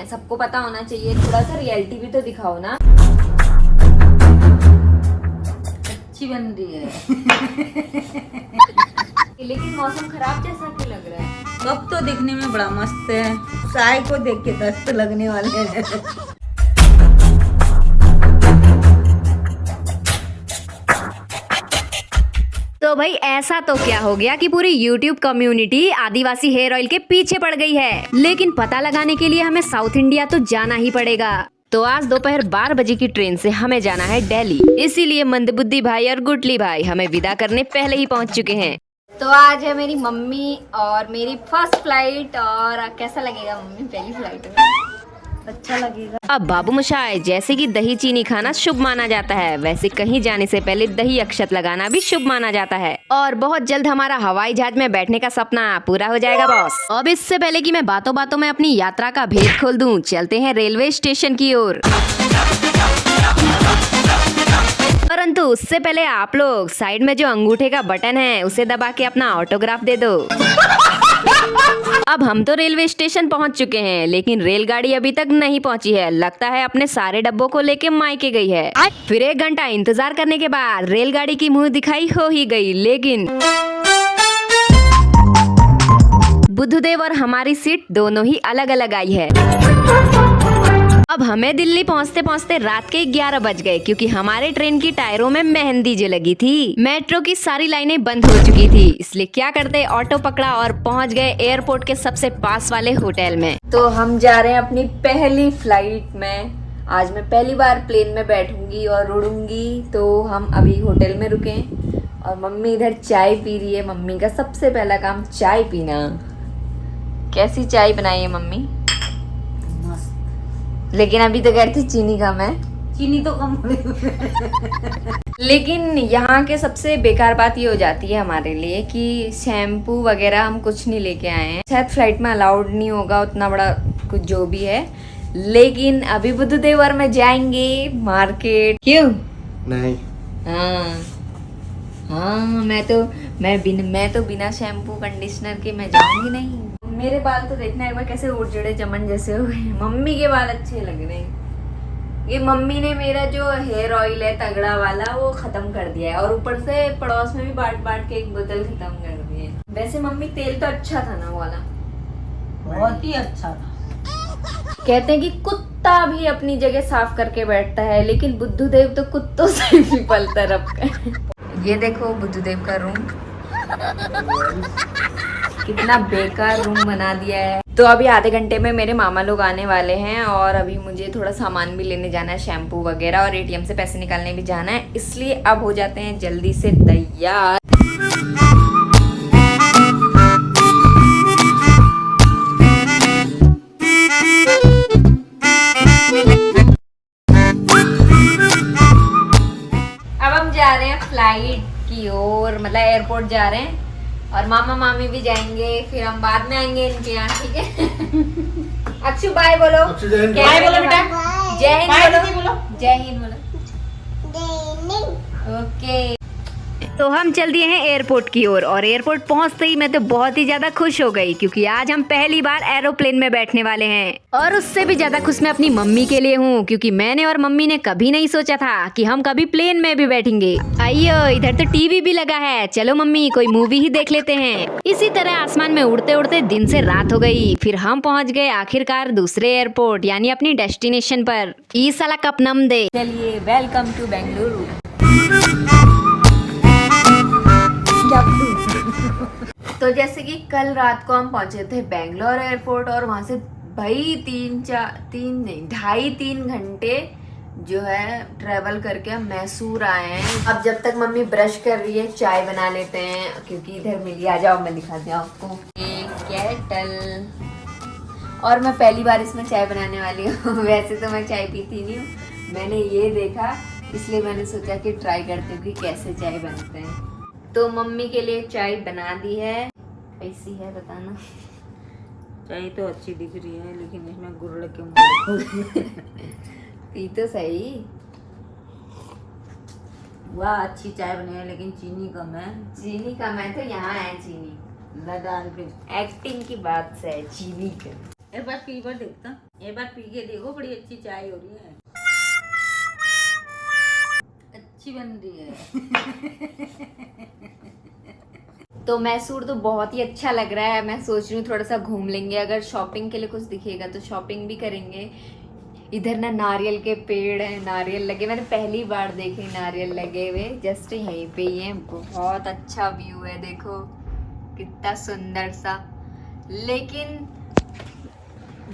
सबको पता होना चाहिए, थोड़ा सा रियलिटी भी तो दिखाओ ना। अच्छी बन रही है। लेकिन मौसम खराब जैसा क्यों लग रहा है? कप तो दिखने में बड़ा मस्त है, चाय को देख के दस्त लगने वाले हैं। तो भाई ऐसा तो क्या हो गया कि पूरी YouTube कम्युनिटी आदिवासी हेयर ऑयल के पीछे पड़ गई है, लेकिन पता लगाने के लिए हमें साउथ इंडिया तो जाना ही पड़ेगा। तो आज दोपहर 12 बजे की ट्रेन से हमें जाना है दिल्ली, इसीलिए मंदबुद्धि भाई और गुटली भाई हमें विदा करने पहले ही पहुंच चुके हैं। तो आज है मेरी मम्मी और मेरी फर्स्ट फ्लाइट। और कैसा लगेगा मम्मी पहली फ्लाइट में? अच्छा लगेगा। अब बाबू मशाय, जैसे कि दही चीनी खाना शुभ माना जाता है, वैसे कहीं जाने से पहले दही अक्षत लगाना भी शुभ माना जाता है। और बहुत जल्द हमारा हवाई जहाज में बैठने का सपना पूरा हो जाएगा बॉस। अब इससे पहले कि मैं बातों बातों में अपनी यात्रा का भेद खोल दूं, चलते हैं रेलवे स्टेशन की ओर। परंतु उससे पहले आप लोग साइड में जो अंगूठे का बटन है उसे दबा के अपना ऑटोग्राफ दे दो। अब हम तो रेलवे स्टेशन पहुंच चुके हैं, लेकिन रेलगाड़ी अभी तक नहीं पहुंची है। लगता है अपने सारे डब्बों को लेके मायके गई है। फिर 1 घंटा इंतजार करने के बाद रेलगाड़ी की मुंह दिखाई हो ही गई, लेकिन बुद्धदेव और हमारी सीट दोनों ही अलग अलग आई है। अब हमें दिल्ली पहुंचते पहुंचते रात के 11 बज गए, क्योंकि हमारे ट्रेन की टायरों में मेहंदी जो लगी थी। मेट्रो की सारी लाइनें बंद हो चुकी थी, इसलिए क्या करते ऑटो पकड़ा और पहुंच गए एयरपोर्ट के सबसे पास वाले होटल में। तो हम जा रहे हैं अपनी पहली फ्लाइट में। आज मैं पहली बार प्लेन में बैठूंगी और उड़ूंगी। तो हम अभी होटल में रुके और मम्मी इधर चाय पी रही है। मम्मी का सबसे पहला काम चाय पीना। कैसी चाय बनाई है मम्मी? मस्त। लेकिन अभी तो कहती चीनी कम है। चीनी तो कम हो गई। लेकिन यहाँ के सबसे बेकार बात ये हो जाती है हमारे लिए कि शैम्पू वगैरह हम कुछ नहीं लेके आए हैं। शायद फ्लाइट में अलाउड नहीं होगा उतना बड़ा कुछ जो भी है। लेकिन अभी बुद्धदेवर में जाएंगे मार्केट। क्यों? नहीं। हाँ मैं तो बिना शैम्पू कंडीशनर के मैं जाऊंगी नहीं। मेरे बाल तो देखना एक बार कैसे उड़ जड़े चमन जैसे हो गए। मम्मी के बाल अच्छे लग रहे हैं। ये मम्मी ने मेरा जो हेयर ऑयल है तगड़ा वाला वो खत्म कर दिया है, और ऊपर से पड़ोस में भी बांट बांट के एक बोतल खत्म कर दी है। वैसे मम्मी तेल तो अच्छा था ना वो वाला, बहुत ही अच्छा था। कहते हैं कि कुत्ता भी अपनी जगह साफ करके बैठता है, लेकिन बुद्धदेव तो कुत्तों से भी पलता रखा। ये देखो बुद्धदेव का रूम, कितना बेकार रूम बना दिया है। तो अभी आधे घंटे में मेरे मामा लोग आने वाले हैं, और अभी मुझे थोड़ा सामान भी लेने जाना है, शैम्पू वगैरह, और एटीएम से पैसे निकालने भी जाना है। इसलिए अब हो जाते हैं जल्दी से तैयार। अब हम जा रहे हैं फ्लाइट की ओर, मतलब एयरपोर्ट जा रहे हैं, और मामा मामी भी जाएंगे। फिर हम बाद में आएंगे इनके यहाँ, ठीक है? अक्षु बाय बोलो। अक्षु जय हिंद। बाय बोलो बेटा। जय हिंद बोलो। जय हिंद बोलो। ओके। तो हम चल दिए हैं एयरपोर्ट की ओर, और एयरपोर्ट पहुंचते ही मैं तो बहुत ही ज्यादा खुश हो गई, क्योंकि आज हम पहली बार एरोप्लेन में बैठने वाले हैं। और उससे भी ज्यादा खुश मैं अपनी मम्मी के लिए हूँ, क्योंकि मैंने और मम्मी ने कभी नहीं सोचा था कि हम कभी प्लेन में भी बैठेंगे। आइयो, इधर तो टीवी भी लगा है, चलो मम्मी कोई मूवी ही देख लेते हैं। इसी तरह आसमान में उड़ते उड़ते दिन से रात हो गई। फिर हम पहुँच गए आखिरकार दूसरे एयरपोर्ट, यानी अपनी डेस्टिनेशन पर। ई साला कप नम दे। चलिए, वेलकम टू बेंगलुरु। तो जैसे कि कल रात को हम पहुंचे थे बेंगलोर एयरपोर्ट, और वहां से भाई 2.5-3 घंटे जो है ट्रेवल करके हम मैसूर आए हैं। अब जब तक मम्मी ब्रश कर रही है चाय बना लेते हैं, क्योंकि इधर मिली। आ जाओ मैं दिखाती हूँ आपको। एक केटल, और मैं पहली बार इसमें चाय बनाने वाली हूँ। वैसे तो मैं चाय पीती नहीं हूँ, मैंने ये देखा इसलिए मैंने सोचा कि ट्राई करती हूँ कि कैसे चाय बनते हैं। तो मम्मी के लिए चाय बना दी है। कैसी है बताना? चाय तो अच्छी दिख रही है, लेकिन इसमें गुड़ लग के पी तो सही। वाह, अच्छी चाय बनी है, लेकिन चीनी कम है। चीनी कम है तो यहाँ है चीनी। डाल के एक्टिंग की बात से है चीनी के। एक बार पी कर देखता, एक बार पी के देखो, बड़ी अच्छी चाय हो रही है, अच्छी बन रही है। तो मैसूर तो बहुत ही अच्छा लग रहा है। मैं सोच रही हूँ थोड़ा सा घूम लेंगे, अगर शॉपिंग के लिए कुछ दिखेगा तो शॉपिंग भी करेंगे। इधर ना नारियल के पेड़ हैं, नारियल लगे, मैंने पहली बार देखे नारियल लगे हुए, जस्ट यहीं पे ही हैं। बहुत अच्छा व्यू है, देखो कितना सुंदर सा। लेकिन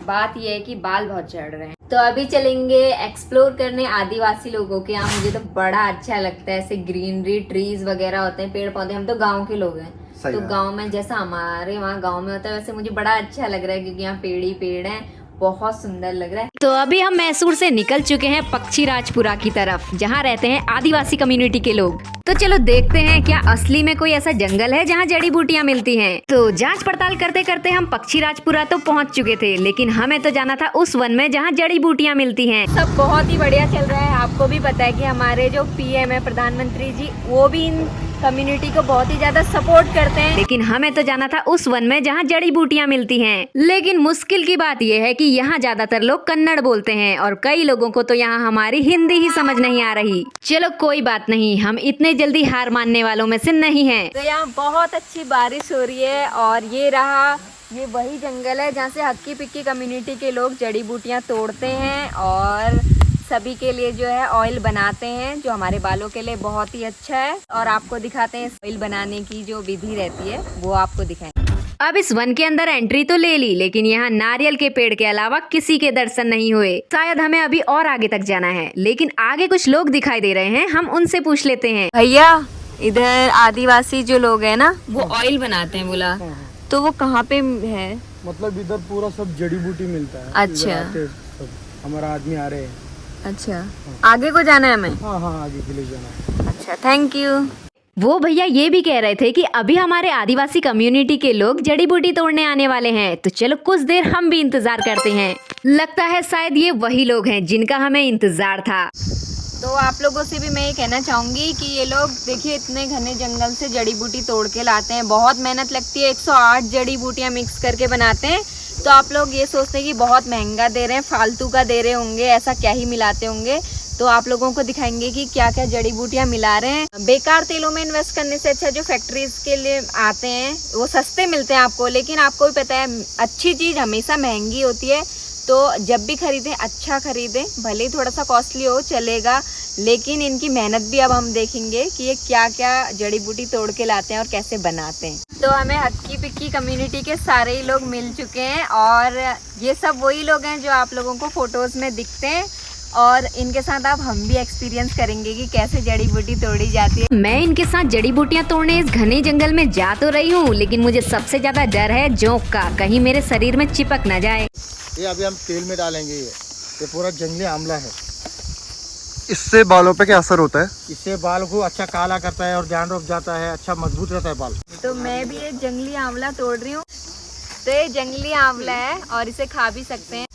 बात यह है कि बाल बहुत चढ़ रहे हैं। तो अभी चलेंगे एक्सप्लोर करने आदिवासी लोगों के यहाँ। मुझे तो बड़ा अच्छा लगता है, ऐसे ग्रीनरी ट्रीज वगैरह होते हैं, पेड़ पौधे। हम तो गांव के लोग हैं, तो गांव में जैसा हमारे वहाँ गांव में होता है वैसे मुझे बड़ा अच्छा लग रहा है, क्योंकि यहाँ पेड़ ही पेड़ हैं, बहुत सुंदर लग रहा है। तो अभी हम मैसूर से निकल चुके हैं पक्षी राजपुरा की तरफ, जहाँ रहते हैं आदिवासी कम्युनिटी के लोग। तो चलो देखते हैं क्या असली में कोई ऐसा जंगल है जहाँ जड़ी बूटियाँ मिलती हैं। तो जांच पड़ताल करते करते हम पक्षी राजपुरा तो पहुँच चुके थे, लेकिन हमें तो जाना था उस वन में जहाँ जड़ी बूटियाँ मिलती हैं। सब बहुत ही बढ़िया चल रहा है। आपको भी पता है कि हमारे जो पीएम है, प्रधानमंत्री जी, वो भी इन कम्युनिटी को बहुत ही ज्यादा सपोर्ट करते हैं। लेकिन हमें तो जाना था उस वन में जहाँ जड़ी बूटियाँ मिलती हैं। लेकिन मुश्किल की बात यह है कि यहाँ ज्यादातर लोग कन्नड़ बोलते हैं और कई लोगों को तो यहाँ हमारी हिंदी ही समझ नहीं आ रही। चलो कोई बात नहीं, हम इतने जल्दी हार मानने वालों में से नहीं हैं। तो यहाँ बहुत अच्छी बारिश हो रही है, और ये वही जंगल है जहाँ से हक्की पिक्की कम्युनिटी के लोग जड़ी बूटियाँ तोड़ते हैं और सभी के लिए जो है ऑयल बनाते हैं, जो हमारे बालों के लिए बहुत ही अच्छा है। और आपको दिखाते हैं ऑयल बनाने की जो विधि रहती है, वो आपको दिखाएंगे। अब इस वन के अंदर एंट्री तो ले ली, लेकिन यहाँ नारियल के पेड़ के अलावा किसी के दर्शन नहीं हुए। शायद हमें अभी और आगे तक जाना है, लेकिन आगे कुछ लोग दिखाई दे रहे हैं, हम उनसे पूछ लेते हैं। भैया, इधर आदिवासी जो लोग हैं ना, वो ऑयल बनाते हैं बोला, तो वो कहाँ पे है? मतलब इधर पूरा सब जड़ी बूटी मिलता है। अच्छा। इधर आते सब हमारा आदमी आ रहे हैं। अच्छा, आगे को जाना है हमें? हाँ, आगे के लिए जाना है। अच्छा, थैंक यू। वो भैया ये भी कह रहे थे कि अभी हमारे आदिवासी कम्युनिटी के लोग जड़ी बूटी तोड़ने आने वाले हैं, तो चलो कुछ देर हम भी इंतजार करते हैं। लगता है शायद ये वही लोग हैं जिनका हमें इंतजार था। तो आप लोगों से भी मैं ये कहना चाहूँगी कि ये लोग देखिए इतने घने जंगल से जड़ी बूटी तोड़ के लाते हैं, बहुत मेहनत लगती है, 108 जड़ी बूटियाँ मिक्स करके बनाते हैं। तो आप लोग ये सोचते हैं कि बहुत महंगा दे रहे हैं, फालतू का दे रहे होंगे, ऐसा क्या ही मिलाते होंगे। तो आप लोगों को दिखाएंगे कि क्या क्या जड़ी बूटियाँ मिला रहे हैं। बेकार तेलों में इन्वेस्ट करने से अच्छा जो फैक्ट्रीज के लिए आते हैं वो सस्ते मिलते हैं आपको, लेकिन आपको भी पता है अच्छी चीज़ हमेशा महंगी होती है। तो जब भी खरीदें अच्छा खरीदें, भले ही थोड़ा सा कॉस्टली हो चलेगा, लेकिन इनकी मेहनत भी अब हम देखेंगे कि ये क्या क्या जड़ी बूटी तोड़ के लाते हैं और कैसे बनाते हैं। तो हमें हक्की पिक्की कम्युनिटी के सारे ही लोग मिल चुके हैं, और ये सब वही लोग हैं जो आप लोगों को फोटोज़ में दिखते हैं, और इनके साथ अब हम भी एक्सपीरियंस करेंगे कि कैसे जड़ी बूटी तोड़ी जाती है। मैं इनके साथ जड़ी बूटियाँ तोड़ने इस घने जंगल में जा तो रही हूँ, लेकिन मुझे सबसे ज्यादा डर है जोंक का, कहीं मेरे शरीर में चिपक न जाए। ये अभी हम तेल में डालेंगे। ये पूरा जंगली आंवला है। इससे बालों पे क्या असर होता है? इससे बाल को अच्छा काला करता है और डैंड्रफ जाता है, अच्छा मजबूत रहता है बाल। तो मैं भी ये जंगली आंवला तोड़ रही हूँ। तो ये जंगली आंवला है और इसे खा भी सकते हैं,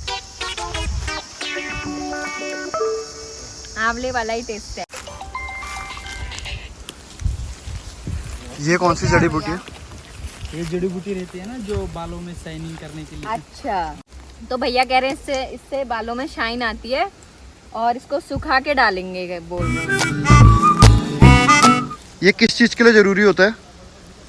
आंवले वाला ही टेस्ट है। ये कौन सी जड़ी बूटी है? ये जड़ी बूटी रहती है ना, जो बालों में शाइनिंग करने के लिए। अच्छा, तो भैया कह रहे हैं इससे बालों में शाइन आती है, और इसको सुखा के डालेंगे बोल रहे हैं। ये किस चीज के लिए जरूरी होता है?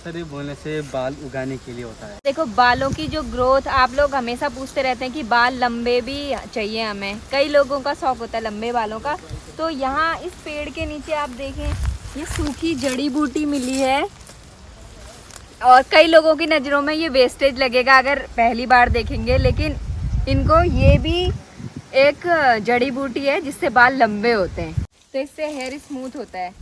सर ये बोलने से बाल उगाने के लिए होता है। देखो, बालों की जो ग्रोथ, आप लोग हमेशा पूछते रहते हैं कि बाल लंबे भी चाहिए हमें, कई लोगों का शौक होता है लंबे बालों का। तो यहाँ इस पेड़ के नीचे आप देखें, ये सूखी जड़ी बूटी मिली है, और कई लोगों की नज़रों में ये वेस्टेज लगेगा अगर पहली बार देखेंगे, लेकिन इनको ये भी एक जड़ी बूटी है जिससे बाल लंबे होते हैं। तो इससे हेयर स्मूथ होता है।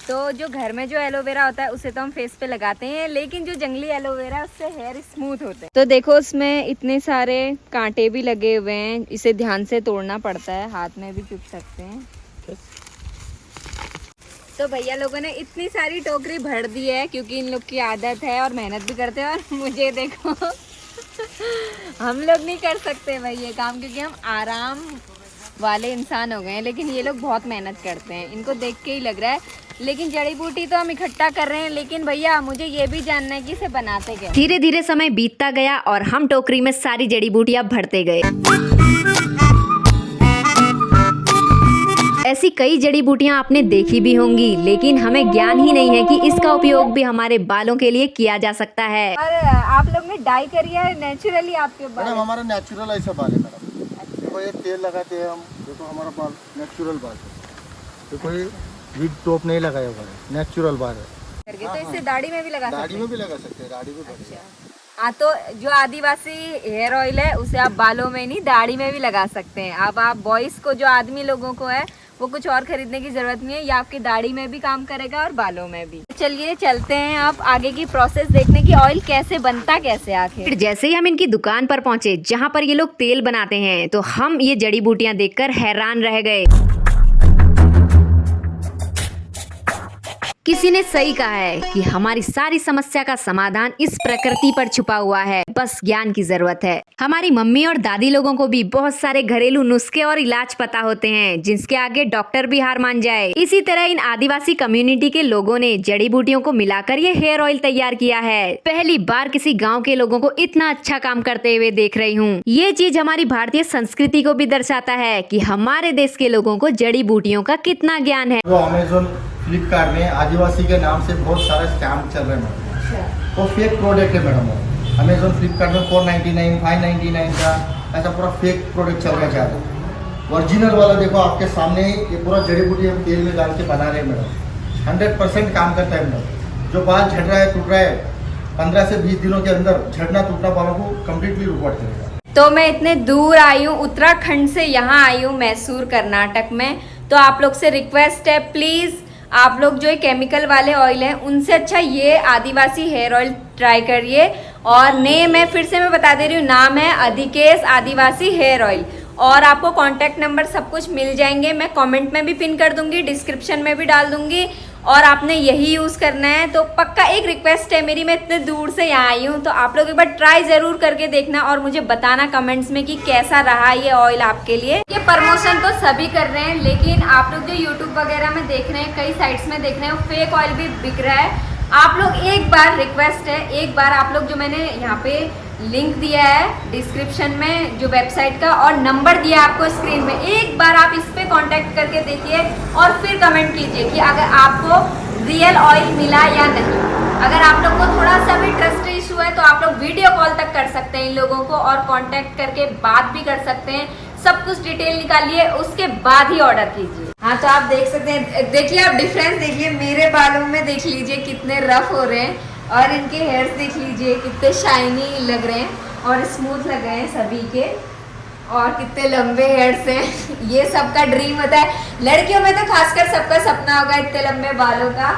तो जो घर में जो एलोवेरा होता है उसे तो हम फेस पे लगाते हैं, लेकिन जो जंगली एलोवेरा है उससे हेयर स्मूथ होते हैं। तो देखो, उसमें इतने सारे कांटे भी लगे हुए हैं, इसे ध्यान से तोड़ना पड़ता है, हाथ में भी चुभ सकते हैं। तो भैया लोगों ने इतनी सारी टोकरी भर दी है, क्योंकि इन लोग की आदत है और मेहनत भी करते हैं। और मुझे देखो हम लोग नहीं कर सकते भाई ये काम, क्योंकि हम आराम वाले इंसान हो गए हैं, लेकिन ये लोग बहुत मेहनत करते हैं। इनको देख के ही लग रहा है लेकिन जड़ी बूटी तो हम इकट्ठा कर रहे हैं, लेकिन भैया मुझे ये भी जानना है कि इसे बनाते क्या। धीरे धीरे समय बीतता गया और हम टोकरी में सारी जड़ी बूटियां भरते गए। ऐसी कई जड़ी बूटियां आपने देखी भी होंगी, लेकिन हमें ज्ञान ही नहीं है कि इसका उपयोग भी हमारे बालों के लिए किया जा सकता है। और आप लोग ने डाई करी है नेचुरली आपके बाल? मैडम हमारा नेचुरल ऐसा बाल है मैडम। देखो ये तेल लगाते हैं हम, देखो हमारा बाल नेचुरल बाल है। देखो ये वीड टॉप नहीं लगाया हुआ है, नेचुरल बाल है। करके तो इससे दाढ़ी में भी लगा सकते दाढ़ी में भी लगा सकते हैं, दाढ़ी में भी। हाँ, तो जो आदिवासी हेयर ऑयल है उसे आप बालों में नहीं दाढ़ी में भी लगा सकते हैं। अब आप बॉयज को, जो आदमी लोगों को है, वो कुछ और खरीदने की जरूरत नहीं है, ये आपकी दाढ़ी में भी काम करेगा और बालों में भी। चलिए चलते हैं आप आगे की प्रोसेस देखने की, ऑयल कैसे बनता कैसे आखिर। फिर जैसे ही हम इनकी दुकान पर पहुंचे जहां पर ये लोग तेल बनाते हैं, तो हम ये जड़ी बूटियां देखकर हैरान रह गए। किसी ने सही कहा है कि हमारी सारी समस्या का समाधान इस प्रकृति पर छुपा हुआ है, बस ज्ञान की जरूरत है। हमारी मम्मी और दादी लोगों को भी बहुत सारे घरेलू नुस्खे और इलाज पता होते हैं, जिसके आगे डॉक्टर भी हार मान जाए। इसी तरह इन आदिवासी कम्युनिटी के लोगों ने जड़ी बूटियों को मिलाकर ये हेयर ऑयल तैयार किया है। पहली बार किसी गाँव के लोगों को इतना अच्छा काम करते हुए देख रही हूँ। ये चीज हमारी भारतीय संस्कृति को भी दर्शाता है कि हमारे देश के लोगों को जड़ी बूटियों का कितना ज्ञान है। अमेज़न फ्लिपकार्ट में आदिवासी के नाम से बहुत सारे स्कैम चल रहे हैं मैडम। वो फेक प्रोडक्ट है मैडम। अमेज़न फ्लिपकार्ट में 499, 599 का ऐसा पूरा फेक प्रोडक्ट चल रहा है। ओरिजिनल वाला देखो आपके सामने ही, ये पूरा जड़ी बूटी हम तेल में डाल के बना रहे हैं मैडम। 100% काम करता है मैडम। जो बाल झड़ रहा है, टूट रहा है, 15 से 20 दिनों के अंदर झड़ना टूटना बालों को कम्प्लीटली रिकॉर्ड करेगा। तो मैं इतने दूर आई हूँ, उत्तराखंड से यहाँ आई हूँ, मैसूर कर्नाटक में। तो आप लोग से रिक्वेस्ट है, प्लीज़ आप लोग जो ये केमिकल वाले ऑयल हैं उनसे अच्छा ये आदिवासी हेयर ऑयल ट्राई करिए। और नेम है, फिर से मैं बता दे रही हूँ, नाम है अधिकेश आदिवासी हेयर ऑयल। और आपको कांटेक्ट नंबर सब कुछ मिल जाएंगे, मैं कमेंट में भी पिन कर दूंगी, डिस्क्रिप्शन में भी डाल दूंगी। और आपने यही यूज़ करना है। तो पक्का एक रिक्वेस्ट है मेरी, मैं इतने दूर से यहाँ आई हूँ, तो आप लोग एक बार ट्राई ज़रूर करके देखना और मुझे बताना कमेंट्स में कि कैसा रहा ये ऑयल आपके लिए। ये प्रमोशन तो सभी कर रहे हैं, लेकिन आप लोग जो यूट्यूब वगैरह में देख रहे हैं, कई साइट्स में देख रहे हैं, फेक ऑयल भी बिक रहा है। आप लोग एक बार, रिक्वेस्ट है, एक बार आप लोग, जो मैंने यहाँ पे लिंक दिया है डिस्क्रिप्शन में, जो वेबसाइट का, और नंबर दिया है आपको स्क्रीन में, एक बार आप इस पे कांटेक्ट करके देखिए और फिर कमेंट कीजिए कि अगर आपको रियल ऑयल मिला या नहीं। अगर आप लोग को थोड़ा सा भी ट्रस्ट इशू है तो आप लोग वीडियो कॉल तक कर सकते हैं इन लोगों को और कांटेक्ट करके बात भी कर सकते हैं। सब कुछ डिटेल निकालिए, उसके बाद ही ऑर्डर कीजिए। हाँ, तो आप देख सकते हैं, देखिए आप डिफरेंस देखिए, मेरे बालों में देख लीजिए कितने रफ हो रहे हैं और इनके हेयर्स देख लीजिए कितने शाइनी लग रहे हैं और स्मूथ लग रहे हैं सभी के, और कितने लंबे हेयर्स हैं। ये सबका ड्रीम होता है, लड़कियों में तो खासकर सबका सपना होगा इतने लंबे बालों का।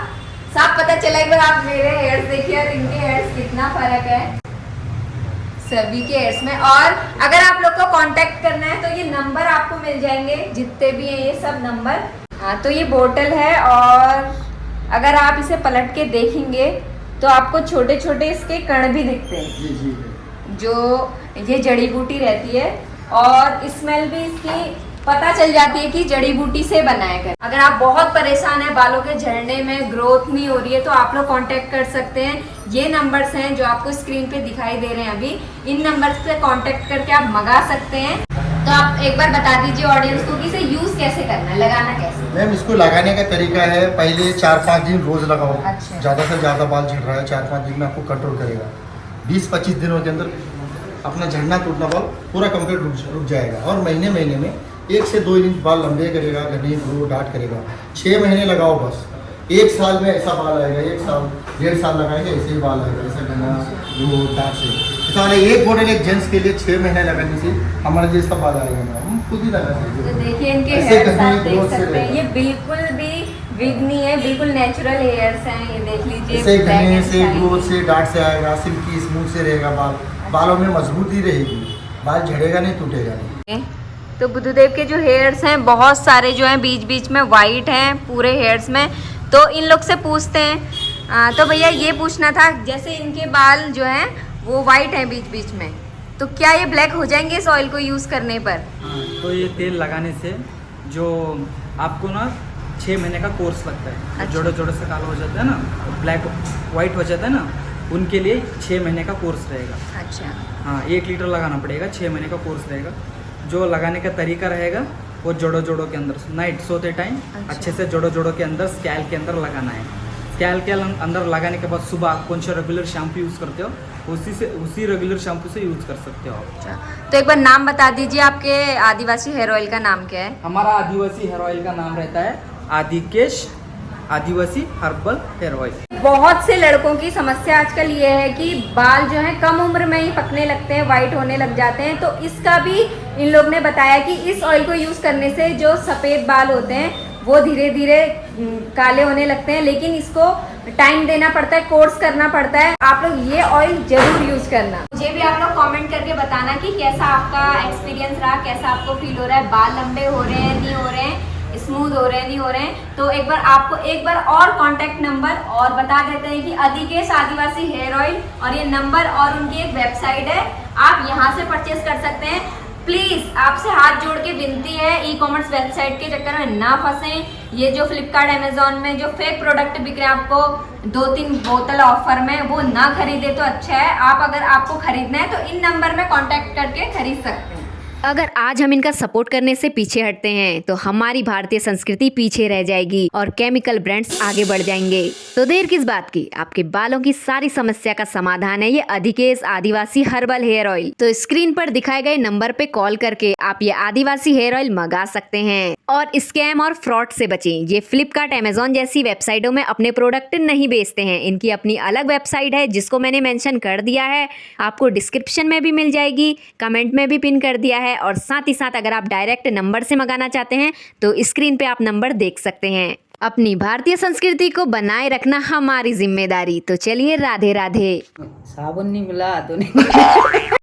सब पता चला, एक बार आप मेरे हेयर्स देखिए और इनके हेयर्स कितना फर्क है सभी के हेयर्स में। और अगर आप लोग को कांटेक्ट करना है तो ये नंबर आपको मिल जाएंगे, जितने भी हैं ये सब नंबर। हाँ, तो ये बोतल है और अगर आप इसे पलट के देखेंगे तो आपको छोटे छोटे इसके कण भी दिखते हैं। जी जी। जो ये जड़ी बूटी रहती है और स्मेल भी इसकी पता चल जाती है कि जड़ी बूटी से बनाया गया। अगर आप बहुत परेशान हैं बालों के झड़ने में, ग्रोथ नहीं हो रही है, तो आप लोग कांटेक्ट कर सकते हैं। ये नंबर्स हैं जो आपको स्क्रीन पे दिखाई दे रहे हैं अभी, इन नंबर्स पे कांटेक्ट करके आप मंगा सकते हैं। तो आप एक बार बता दीजिए ऑडियंस को कि इसे यूज कैसे करना है, लगाना कैसे। मैम इसको लगाने का तरीका है, पहले 4-5 दिन रोज लगाओ। अच्छा। ज़्यादा से ज़्यादा बाल झड़ रहा है, 4-5 दिन में आपको कंट्रोल करेगा। 20-25 दिनों के अंदर अपना झड़ना टूटना बाल पूरा कंप्लीट रुक जाएगा। और महीने में 1 से 2 इंच बाल लंबे करेगा, घने ग्रो डाट करेगा। 6 महीने लगाओ बस, 1 साल में ऐसा बाल आएगा। 1 साल 1.5 साल लगाएंगे ऐसे ही बाल आएगा, ऐसा घना ग्रो डाट से। ऐसा वाला एक बोतल एक जेंट्स के लिए 6 महीने लगाने से हमारे जैसा बाल आएगा। हम खुद ही लगा तो देखिए इनके हेयर्स आप देख सकते हैं, ये बिल्कुल भी विग नहीं है, बिल्कुल नेचुरल हेयर्स हैं। ये देख लीजिए, ऐसे घने से ग्रोथ से डाट से आएगा, सिल्की स्मूथ से रहेगा बाल, बालों में मजबूती रहेगी, बाल झड़ेगा नहीं, टूटेगा नहीं। तो बुद्धदेव के जो हेयर्स हैं बहुत सारे जो हैं बीच बीच में वाइट हैं पूरे हेयर्स में। तो इन लोग से पूछते हैं। तो भैया ये पूछना था, जैसे इनके बाल जो हैं वो वाइट हैं बीच बीच में, तो क्या ये ब्लैक हो जाएंगे इस ऑयल को यूज़ करने पर? हाँ, तो ये तेल लगाने से जो आपको ना 6 महीने का कोर्स लगता है। अच्छा। जोड़े जोड़े से काला हो जाता है ना, ब्लैक वाइट हो जाता है ना, उनके लिए 6 महीने का कोर्स रहेगा। अच्छा। हाँ, 1 लीटर लगाना पड़ेगा, 6 महीने का कोर्स रहेगा। जो लगाने का तरीका रहेगा वो जोड़ों जोड़ों के अंदर नाइट सोते टाइम अच्छा। अच्छे से जोड़ों जोड़ों के अंदर स्कैल के अंदर लगाना है। स्कैल के अंदर लगाने के बाद सुबह आप कौन सा रेगुलर शैम्पू यूज़ करते हो उसी रेगुलर शैम्पू से यूज़ कर सकते हो आप। अच्छा, तो एक बार नाम बता दीजिए, आपके आदिवासी हेयर ऑयल का नाम क्या है? हमारा आदिवासी हेयर ऑयल का नाम रहता है आदिकेश आदिवासी हर्बल हेयर ऑयल। बहुत से लड़कों की समस्या आजकल ये है कि बाल जो है कम उम्र में ही पकने लगते हैं, वाइट होने लग जाते हैं। तो इसका भी इन लोग ने बताया कि इस ऑयल को यूज़ करने से जो सफ़ेद बाल होते हैं वो धीरे धीरे काले होने लगते हैं, लेकिन इसको टाइम देना पड़ता है, कोर्स करना पड़ता है। आप लोग ये ऑयल जरूर यूज़ करना। मुझे भी आप लोग कमेंट करके बताना कि कैसा आपका एक्सपीरियंस रहा, कैसा आपको फील हो रहा है, बाल लंबे हो रहे हैं, नहीं हो रहे हैं, स्मूथ हो रहे हैं, नहीं हो रहे हैं। तो एक बार आपको एक बार और कांटेक्ट नंबर और बता देते हैं कि अधिकेश आदिवासी हेयर ऑयल, और ये नंबर और उनकी एक वेबसाइट है, आप यहाँ से परचेज कर सकते हैं। प्लीज आपसे हाथ जोड़ के विनती है, ई कॉमर्स वेबसाइट के चक्कर में ना फंसें। ये जो फ्लिपकार्ट अमेजोन में जो फेक प्रोडक्ट बिक रहे हैं आपको 2-3 बोतल ऑफर में, वो ना खरीदे तो अच्छा है। आप अगर आपको खरीदना है तो इन नंबर में कांटेक्ट करके खरीद सकते हैं। अगर आज हम इनका सपोर्ट करने से पीछे हटते हैं तो हमारी भारतीय संस्कृति पीछे रह जाएगी और केमिकल ब्रांड्स आगे बढ़ जाएंगे। तो देर किस बात की, आपके बालों की सारी समस्या का समाधान है ये अधिकेश आदिवासी हर्बल हेयर ऑयल। तो स्क्रीन पर दिखाए गए नंबर पे कॉल करके आप ये आदिवासी हेयर ऑयल मंगा सकते हैं और स्कैम और फ्रॉड से बचें। ये फ्लिपकार्ट अमेजोन जैसी वेबसाइटों में अपने प्रोडक्ट नहीं बेचते हैं, इनकी अपनी अलग वेबसाइट है जिसको मैंने मेंशन कर दिया है, आपको डिस्क्रिप्शन में भी मिल जाएगी, कमेंट में भी पिन कर दिया है। और साथ ही साथ अगर आप डायरेक्ट नंबर से मंगाना चाहते हैं तो स्क्रीन पे आप नंबर देख सकते हैं। अपनी भारतीय संस्कृति को बनाए रखना हमारी जिम्मेदारी। तो चलिए, राधे राधे। साबुन नहीं मिला तो नहीं